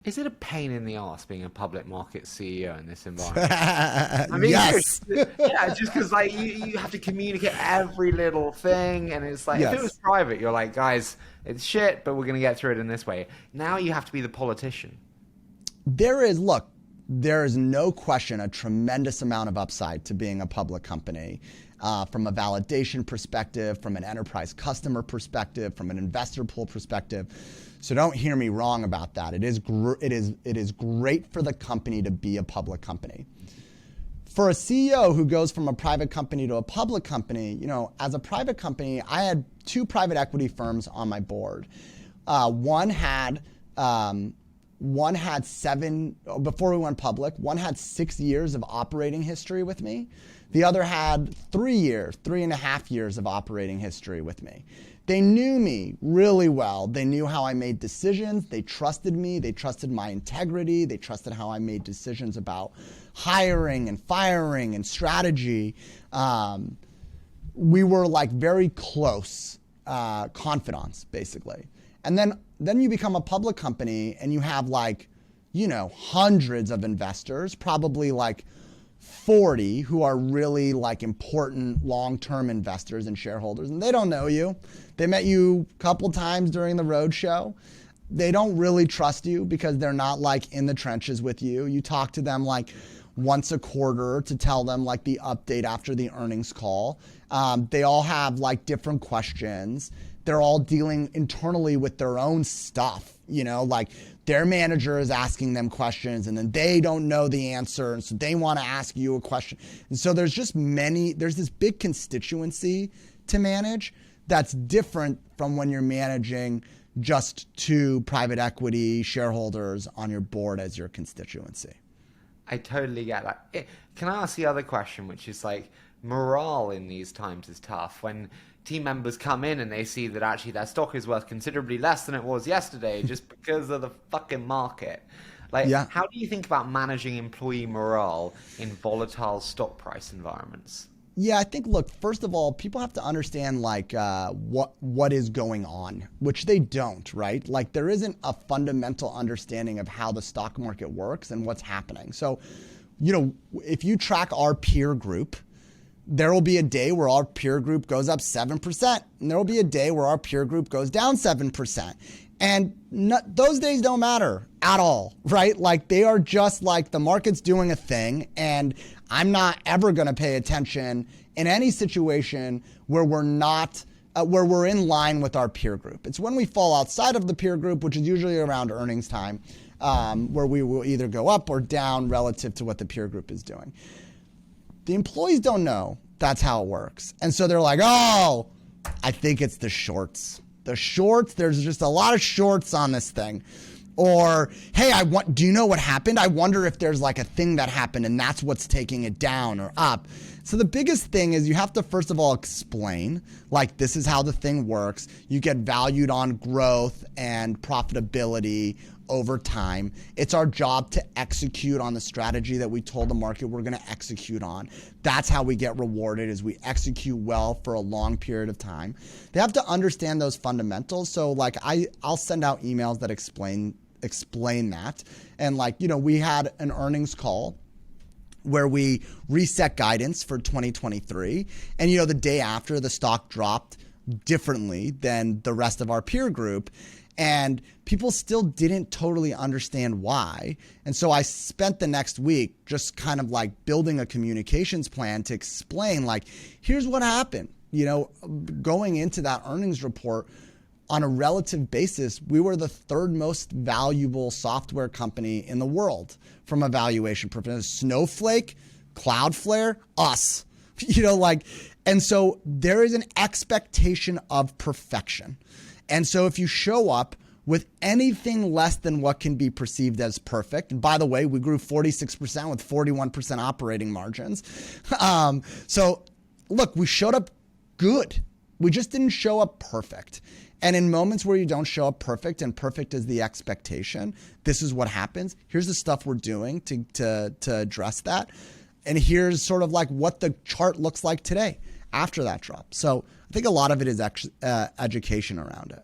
Is it a pain in the ass being a public market CEO in this environment? Yes. Yeah, just because like you have to communicate every little thing, and it's like if it was Yes. private, you're like, guys, it's shit, but we're gonna get through it in this way. Now you have to be the politician. There is no question a tremendous amount of upside to being a public company, from a validation perspective, from an enterprise customer perspective, from an investor pool perspective. So don't hear me wrong about that. It is great for the company to be a public company. For a CEO who goes from a private company to a public company, as a private company, I had 2 private equity firms on my board. One had 7, before we went public, one had 6 years of operating history with me. The other had 3.5 years of operating history with me. They knew me really well. They knew how I made decisions. They trusted me. They trusted my integrity. They trusted how I made decisions about hiring and firing and strategy. We were like very close confidants, basically. And then you become a public company and you have hundreds of investors, probably like 40 who are really like important long-term investors and shareholders, and they don't know you. They met you a couple times during the roadshow. They don't really trust you because they're not like in the trenches with you. You talk to them like once a quarter to tell them like the update after the earnings call. They all have like different questions. They're all dealing internally with their own stuff, like their manager is asking them questions and then they don't know the answer. And so they want to ask you a question. And so there's this big constituency to manage that's different from when you're managing just 2 private equity shareholders on your board as your constituency. I totally get that. Can I ask the other question, which is like morale in these times is tough when team members come in and they see that actually their stock is worth considerably less than it was yesterday just because of the fucking market. How do you think about managing employee morale in volatile stock price environments? Yeah, I think, look, first of all, people have to understand what is going on, which they don't, right? Like there isn't a fundamental understanding of how the stock market works and what's happening. So, if you track our peer group, there will be a day where our peer group goes up 7%, and there will be a day where our peer group goes down 7%. And those days don't matter at all, right? Like they are just like the market's doing a thing, and I'm not ever going to pay attention in any situation where we're not, where we're in line with our peer group. It's when we fall outside of the peer group, which is usually around earnings time, where we will either go up or down relative to what the peer group is doing. The employees don't know that's how it works. And so they're like, oh, I think it's the shorts. The shorts, there's just a lot of shorts on this thing. Or, hey, do you know what happened? I wonder if there's like a thing that happened and that's what's taking it down or up. So the biggest thing is you have to first of all explain, like this is how the thing works. You get valued on growth and profitability over time. It's our job to execute on the strategy that we told the market we're going to execute on. That's how we get rewarded, is we execute well for a long period of time. They have to understand those fundamentals. So like I'll send out emails that explain that. And we had an earnings call where we reset guidance for 2023. And the day after, the stock dropped differently than the rest of our peer group. And people still didn't totally understand why. And so I spent the next week just kind of like building a communications plan to explain, like, here's what happened. Going into that earnings report, on a relative basis, we were the 3rd most valuable software company in the world from a valuation perspective. Snowflake, Cloudflare, us. And so there is an expectation of perfection. And so if you show up with anything less than what can be perceived as perfect, and by the way, we grew 46% with 41% operating margins. So look, we showed up good. We just didn't show up perfect. And in moments where you don't show up perfect, and perfect is the expectation, this is what happens. Here's the stuff we're doing to address that. And here's sort of like what the chart looks like today after that drop. So I think a lot of it is actually education around it.